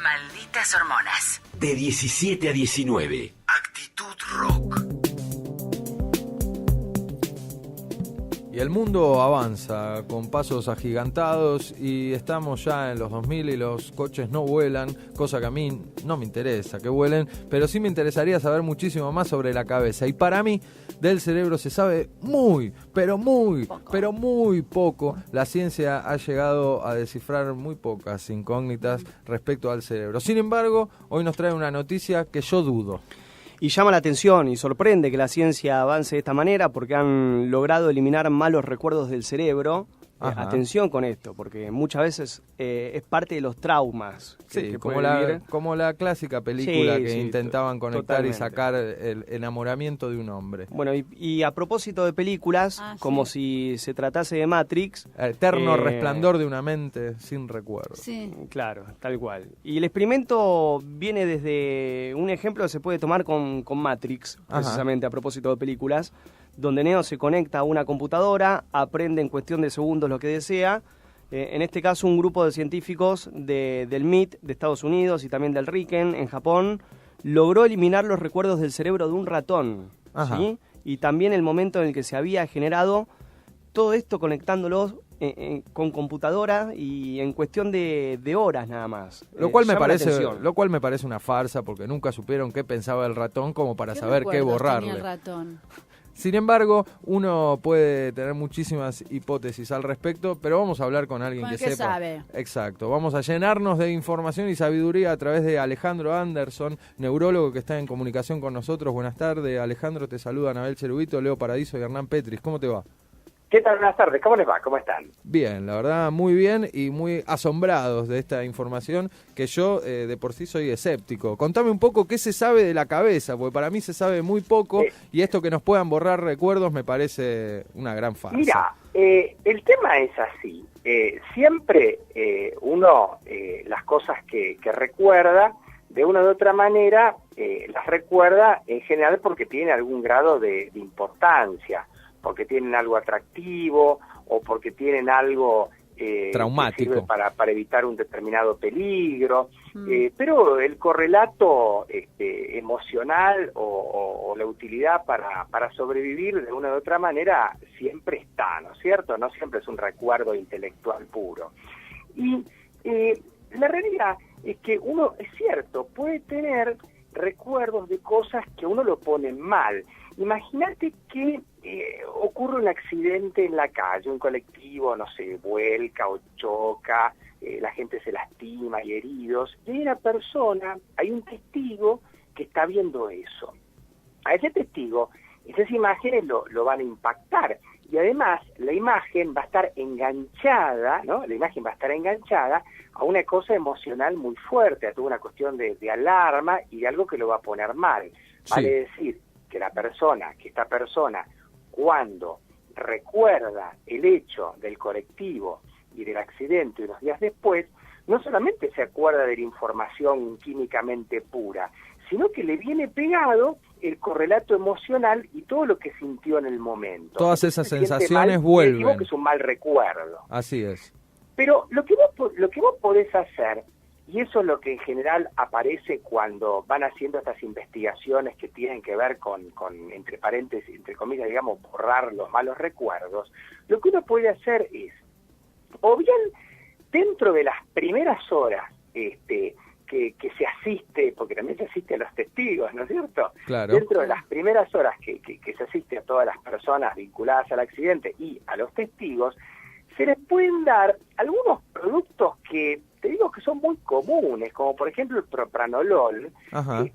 Malditas hormonas. De 17 a 19. Actitud Rock. Y el mundo avanza con pasos agigantados y estamos ya en los 2000 y los coches no vuelan, cosa que a mí no me interesa que vuelen, pero sí me interesaría saber muchísimo más sobre la cabeza. Y para mí, del cerebro se sabe muy poco. La ciencia ha llegado a descifrar muy pocas incógnitas respecto al cerebro. Sin embargo, hoy nos trae una noticia que yo dudo. Y llama la atención y sorprende que la ciencia avance de esta manera porque han logrado eliminar malos recuerdos del cerebro. Atención con esto, porque muchas veces es parte de los traumas. Que como la clásica película que intentaban conectar totalmente. Y sacar el enamoramiento de un hombre. Bueno, y a propósito de películas, como si se tratase de Matrix. Eterno resplandor de una mente sin recuerdo. Sí. Claro, tal cual. Y el experimento viene desde un ejemplo que se puede tomar con Matrix, precisamente a propósito de películas, donde Neo se conecta a una computadora, aprende en cuestión de segundos lo que desea. En este caso, un grupo de científicos del MIT de Estados Unidos y también del Riken en Japón logró eliminar los recuerdos del cerebro de un ratón, ¿sí? Y también el momento en el que se había generado todo esto conectándolos con computadora y en cuestión de horas nada más. Lo cual me parece una farsa, porque nunca supieron qué pensaba el ratón como para saber qué borrarle. Tenía el ratón? Sin embargo, uno puede tener muchísimas hipótesis al respecto, pero vamos a hablar con alguien que sepa. Sabe. Exacto. Vamos a llenarnos de información y sabiduría a través de Alejandro Anderson, neurólogo que está en comunicación con nosotros. Buenas tardes, Alejandro. Te saluda Anabel Cherubito, Leo Paradiso y Hernán Petris. ¿Cómo te va? ¿Qué tal? Buenas tardes. ¿Cómo les va? ¿Cómo están? Bien, la verdad, muy bien y muy asombrados de esta información que yo de por sí soy escéptico. Contame un poco qué se sabe de la cabeza, porque para mí se sabe muy poco y esto que nos puedan borrar recuerdos me parece una gran farsa. Mira, el tema es así. Siempre uno las cosas que recuerda, de una u otra manera, las recuerda en general porque tiene algún grado de importancia, porque tienen algo atractivo o porque tienen algo traumático que sirve para evitar un determinado peligro, pero el correlato emocional o la utilidad para sobrevivir de una u otra manera siempre está, ¿no es cierto? No siempre es un recuerdo intelectual puro. Y la realidad es que uno, es cierto, puede tener recuerdos de cosas que uno lo pone mal. Imagínate que ocurre un accidente en la calle, un colectivo, no sé, vuelca o choca, la gente se lastima, hay heridos, y hay una persona, hay un testigo que está viendo eso. A ese testigo, esas imágenes lo van a impactar, y además la imagen va a estar enganchada, ¿no? La imagen va a estar enganchada a una cosa emocional muy fuerte, a toda una cuestión de alarma y de algo que lo va a poner mal. Vale decir que esta persona, cuando recuerda el hecho del colectivo y del accidente unos días después, no solamente se acuerda de la información químicamente pura, sino que le viene pegado el correlato emocional y todo lo que sintió en el momento. Todas esas sensaciones vuelven. Decimos que es un mal recuerdo. Así es. Pero lo que vos podés hacer, y eso es lo que en general aparece cuando van haciendo estas investigaciones que tienen que ver con entre paréntesis, entre comillas, digamos, borrar los malos recuerdos, lo que uno puede hacer es, o bien dentro de las primeras horas que se asiste, porque también se asiste a los testigos, ¿no es cierto? Claro. Dentro de las primeras horas que se asiste a todas las personas vinculadas al accidente y a los testigos, se les pueden dar algunos productos que te digo que son muy comunes, como por ejemplo el propranolol,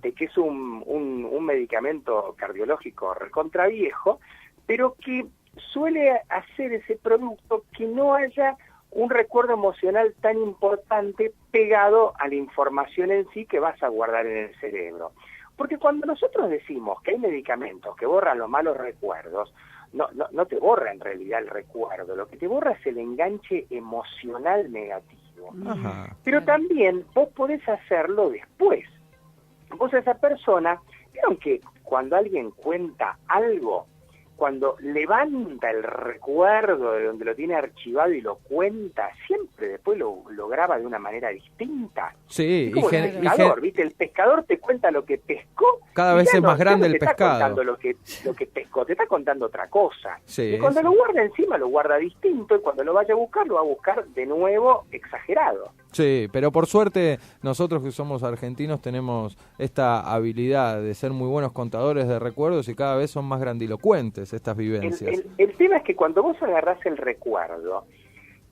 que es un medicamento cardiológico recontraviejo, pero que suele hacer ese producto que no haya un recuerdo emocional tan importante pegado a la información en sí que vas a guardar en el cerebro. Porque cuando nosotros decimos que hay medicamentos que borran los malos recuerdos, no te borra en realidad el recuerdo, lo que te borra es el enganche emocional negativo. Pero también vos podés hacerlo después. Vos a esa persona, vieron que cuando alguien cuenta algo, cuando levanta el recuerdo de donde lo tiene archivado y lo cuenta, siempre después lo graba de una manera distinta. Sí, como el pescador, ¿viste? El pescador te cuenta lo que pescó. Cada vez es más grande el pescado. Te está contando lo que pescó, te está contando otra cosa. Sí, y cuando lo guarda encima, lo guarda distinto, y cuando lo vaya a buscar, lo va a buscar de nuevo exagerado. Sí, pero por suerte nosotros que somos argentinos tenemos esta habilidad de ser muy buenos contadores de recuerdos y cada vez son más grandilocuentes estas vivencias. El tema es que cuando vos agarrás el recuerdo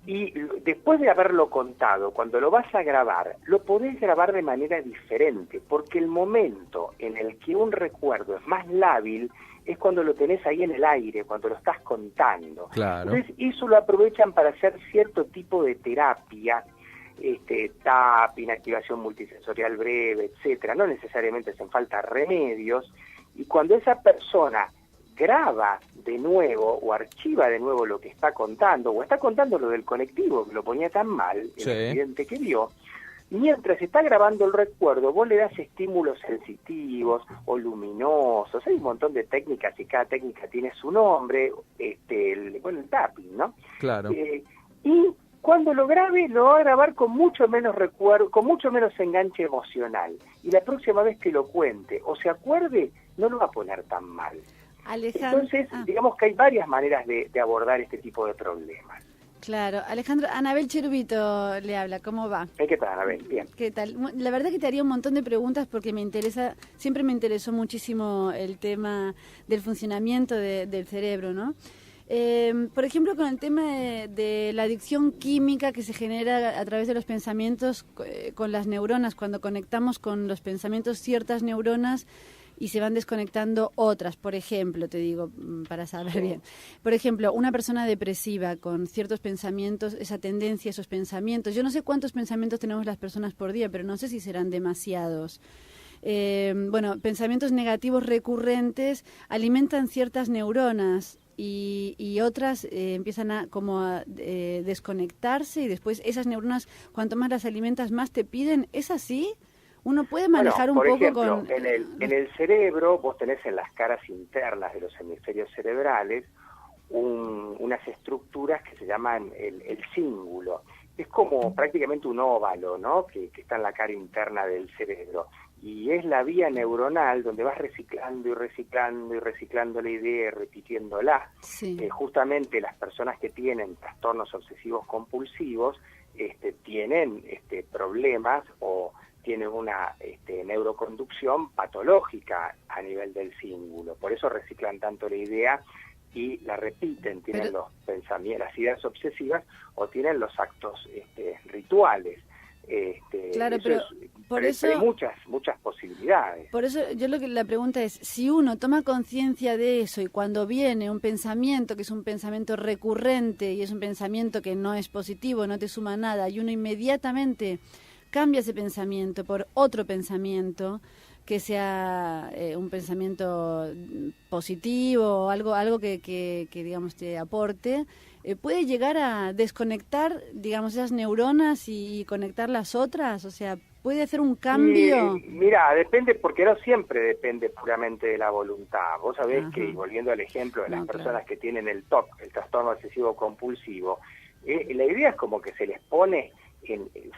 y después de haberlo contado, cuando lo vas a grabar, lo podés grabar de manera diferente, porque el momento en el que un recuerdo es más lábil es cuando lo tenés ahí en el aire, cuando lo estás contando. Claro. Entonces eso lo aprovechan para hacer cierto tipo de terapia, tapping, activación multisensorial breve, etcétera. No necesariamente hacen falta remedios, y cuando esa persona graba de nuevo o archiva de nuevo lo que está contando, o está contando lo del colectivo que lo ponía tan mal, sí, el accidente que vio, mientras está grabando el recuerdo, vos le das estímulos sensitivos o luminosos. Hay un montón de técnicas y cada técnica tiene su nombre, el tapping, ¿no? Claro. Y cuando lo grabe, lo va a grabar con mucho menos recuerdo, con mucho menos enganche emocional. Y la próxima vez que lo cuente o se acuerde, no lo va a poner tan mal. Alejandro, Entonces, digamos que hay varias maneras de abordar este tipo de problemas. Claro, Alejandro, Anabel Cherubito le habla, ¿cómo va? ¿Qué tal, Anabel? Bien. ¿Qué tal? La verdad que te haría un montón de preguntas porque siempre me interesó muchísimo el tema del funcionamiento del cerebro, ¿no? Por ejemplo, con el tema de la adicción química que se genera a través de los pensamientos con las neuronas, cuando conectamos con los pensamientos ciertas neuronas y se van desconectando otras, por ejemplo, te digo, para saber bien. Por ejemplo, una persona depresiva con ciertos pensamientos, esa tendencia, esos pensamientos. Yo no sé cuántos pensamientos tenemos las personas por día, pero no sé si serán demasiados. Pensamientos negativos recurrentes alimentan ciertas neuronas y otras empiezan a desconectarse y después esas neuronas, cuanto más las alimentas, más te piden. ¿Es así? Uno puede manejar un poco ejemplo, con... En el cerebro, vos tenés en las caras internas de los hemisferios cerebrales unas estructuras que se llaman el cíngulo. Es como prácticamente un óvalo, ¿no? Que está en la cara interna del cerebro. Y es la vía neuronal donde vas reciclando y reciclando y reciclando la idea y repitiéndola. Sí. Justamente las personas que tienen trastornos obsesivos compulsivos tienen problemas o tienen una neuroconducción patológica a nivel del cíngulo. Por eso reciclan tanto la idea y la repiten, tienen los pensamientos, las ideas obsesivas o tienen los actos rituales. Claro, pero por eso hay muchas posibilidades. Por eso la pregunta es, si uno toma conciencia de eso y cuando viene un pensamiento que es un pensamiento recurrente y es un pensamiento que no es positivo, no te suma nada, y uno inmediatamente cambia ese pensamiento por otro pensamiento que sea un pensamiento positivo o algo que digamos te aporte, puede llegar a desconectar, digamos, esas neuronas y conectar las otras, o sea, puede hacer un cambio. Mira, depende, porque no siempre depende puramente de la voluntad. Vos sabés Ajá. que, volviendo al ejemplo de las personas claro. que tienen el TOC, el trastorno obsesivo compulsivo, la idea es como que se les pone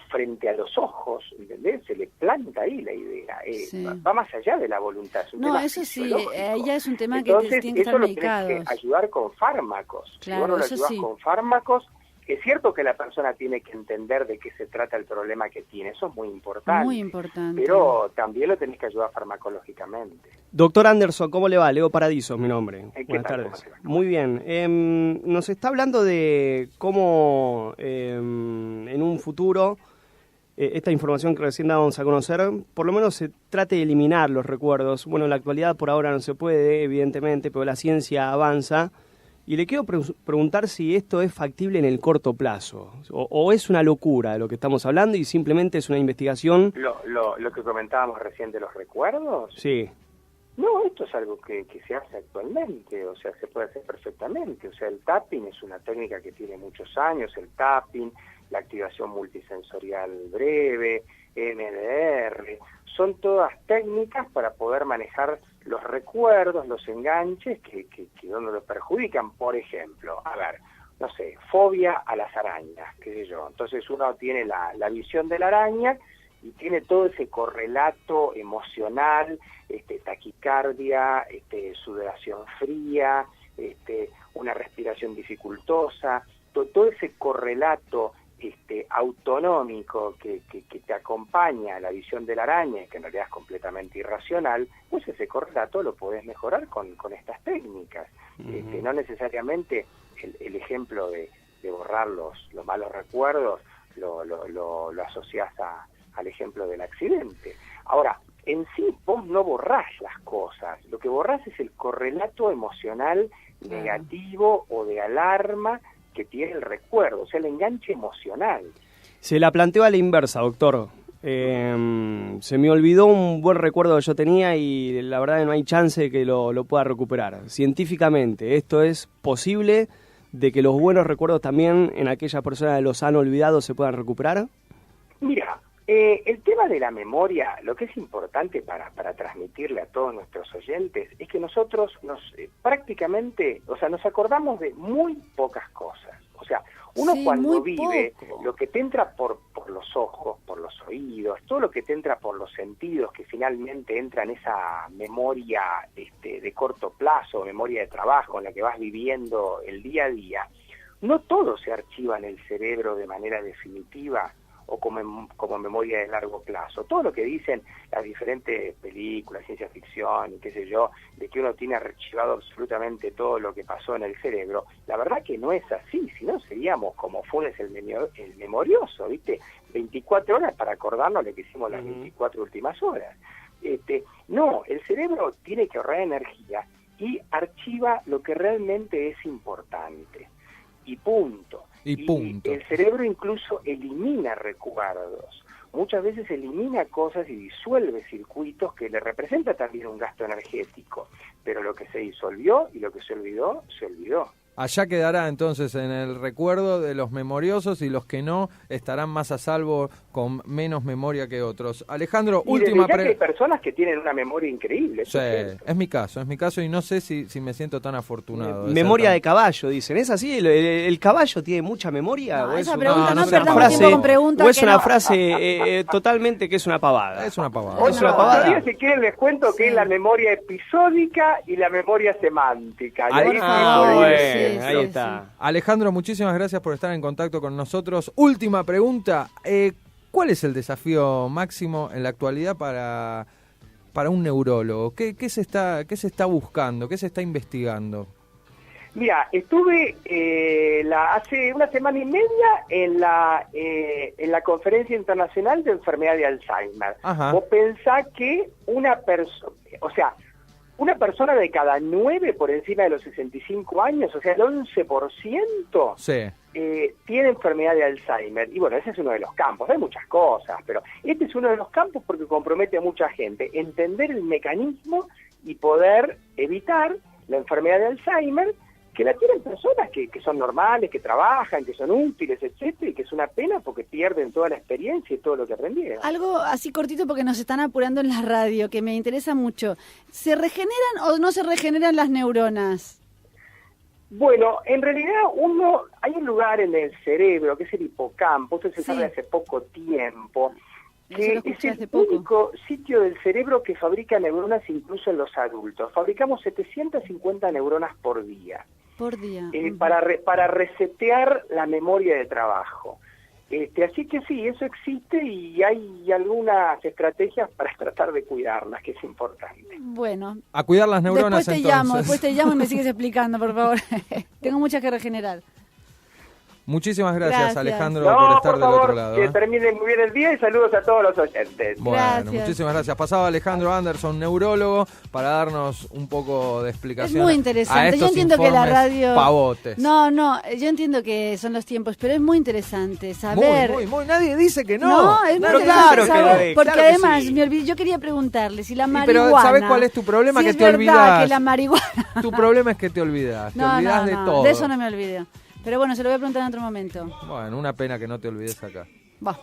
frente a los ojos, ¿entendés? Se le planta ahí la idea. Sí. Va más allá de la voluntad. Es un tema eso sí, fisiológico. ya es un tema Entonces, que tiene que estar medicados. Tenés que ayudar con fármacos. Claro, si vos no lo eso ayudás sí. con fármacos, es cierto que la persona tiene que entender de qué se trata el problema que tiene. Eso es muy importante. Muy importante. Pero también lo tenés que ayudar farmacológicamente. Doctor Anderson, ¿cómo le va? Leo Paradiso es mi nombre. ¿Qué Buenas tal? tardes. ¿Cómo te va? Muy bien. Nos está hablando de cómo en un futuro esta información que recién dábamos a conocer, por lo menos se trate de eliminar los recuerdos. Bueno, en la actualidad por ahora no se puede, evidentemente, pero la ciencia avanza. Y le quiero preguntar si esto es factible en el corto plazo, o es una locura de lo que estamos hablando y simplemente es una investigación. Lo que comentábamos recién de los recuerdos. Sí. No, esto es algo que se hace actualmente, o sea, se puede hacer perfectamente. O sea, el tapping es una técnica que tiene muchos años, el tapping, la activación multisensorial breve, MDR, son todas técnicas para poder manejar los recuerdos, los enganches que uno lo perjudican. Por ejemplo, a ver, no sé, fobia a las arañas, qué sé yo. Entonces uno tiene la visión de la araña y tiene todo ese correlato emocional, taquicardia, sudoración fría, una respiración dificultosa, todo ese correlato autonómico que te acompaña a la visión de la araña, y que en realidad es completamente irracional, pues ese correlato lo podés mejorar con estas técnicas. No necesariamente el ejemplo de borrar los malos recuerdos lo asociás al ejemplo del accidente. Ahora, en sí vos no borrás las cosas, lo que borrás es el correlato emocional negativo o de alarma que tiene el recuerdo, o sea, el enganche emocional. Se la planteo a la inversa, doctor. Se me olvidó un buen recuerdo que yo tenía y la verdad que no hay chance de que lo pueda recuperar. Científicamente, ¿esto es posible de que los buenos recuerdos también en aquellas personas que los han olvidado se puedan recuperar? Mira, el tema de la memoria, lo que es importante para transmitirle a todos nuestros oyentes es que nosotros prácticamente, o sea, nos acordamos de muy pocas cosas. O sea, uno cuando vive, lo que te entra por los ojos, por los oídos, todo lo que te entra por los sentidos, que finalmente entra en esa memoria de corto plazo, memoria de trabajo, en la que vas viviendo el día a día, no todo se archiva en el cerebro de manera definitiva o como memoria de largo plazo. Todo lo que dicen las diferentes películas, ciencia ficción y qué sé yo, de que uno tiene archivado absolutamente todo lo que pasó en el cerebro, la verdad que no es así, si no seríamos como Funes el memorioso, ¿viste? 24 horas para acordarnos lo que hicimos las 24 últimas horas. No, el cerebro tiene que ahorrar energía y archiva lo que realmente es importante. Y punto. Y el cerebro incluso elimina recuerdos. Muchas veces elimina cosas y disuelve circuitos que le representa también un gasto energético. Pero lo que se disolvió y lo que se olvidó, se olvidó. Allá quedará entonces en el recuerdo de los memoriosos, y los que no estarán más a salvo con menos memoria que otros. Alejandro, última pregunta. Hay personas que tienen una memoria increíble. Sí, es mi caso y no sé si me siento tan afortunado. Memoria de caballo, dicen. ¿Es así? ¿El caballo tiene mucha memoria? No, ¿O esa es pregunta una no perdamos frase, tiempo con preguntas o es que una no. frase totalmente que es una pavada? Es una pavada. Otro día, si quieren, les cuento que es la memoria episódica y la memoria semántica. Ahí está. Alejandro, muchísimas gracias por estar en contacto con nosotros. Última pregunta, ¿cuál es el desafío máximo en la actualidad para un neurólogo? ¿Qué se está buscando? ¿Qué se está investigando? Mira, estuve hace una semana y media en la Conferencia Internacional de Enfermedad de Alzheimer. Ajá. Vos pensás que una persona de cada 9 por encima de los 65 años, o sea, el 11%, sí, tiene enfermedad de Alzheimer. Y bueno, ese es uno de los campos. Hay muchas cosas, pero este es uno de los campos porque compromete a mucha gente. Entender el mecanismo y poder evitar la enfermedad de Alzheimer, que la tienen personas que son normales, que trabajan, que son útiles, etcétera, y que es una pena porque pierden toda la experiencia y todo lo que aprendieron. Algo así cortito porque nos están apurando en la radio, que me interesa mucho. ¿Se regeneran o no se regeneran las neuronas? Bueno, en realidad hay un lugar en el cerebro, que es el hipocampo, esto se sabe hace poco tiempo, que es el único sitio del cerebro que fabrica neuronas incluso en los adultos. Fabricamos 750 neuronas por día. Por día. Para resetear la memoria de trabajo. Así que sí, eso existe y hay algunas estrategias para tratar de cuidarlas, que es importante. Bueno. A cuidar las neuronas Después te llamo y me sigues explicando, por favor. Tengo muchas que regenerar. Muchísimas gracias. Alejandro, por estar del otro lado. Que terminen muy bien el día y saludos a todos los oyentes. Bueno, muchísimas gracias. Pasaba Alejandro Anderson, neurólogo, para darnos un poco de explicación. Es muy interesante. Yo entiendo que la radio... Pavotes. No, yo entiendo que son los tiempos, pero es muy interesante saber... Muy. Nadie dice que no. No, es muy interesante saber, porque claro además sí. me olvidé, yo quería preguntarle si la marihuana... Pero ¿sabes cuál es tu problema? Si que es te verdad olvidas. que la marihuana... Tu problema es que te olvidas. Te olvidas de todo. De eso no me olvido. Pero bueno, se lo voy a preguntar en otro momento. Bueno, una pena que no te olvides acá. Va.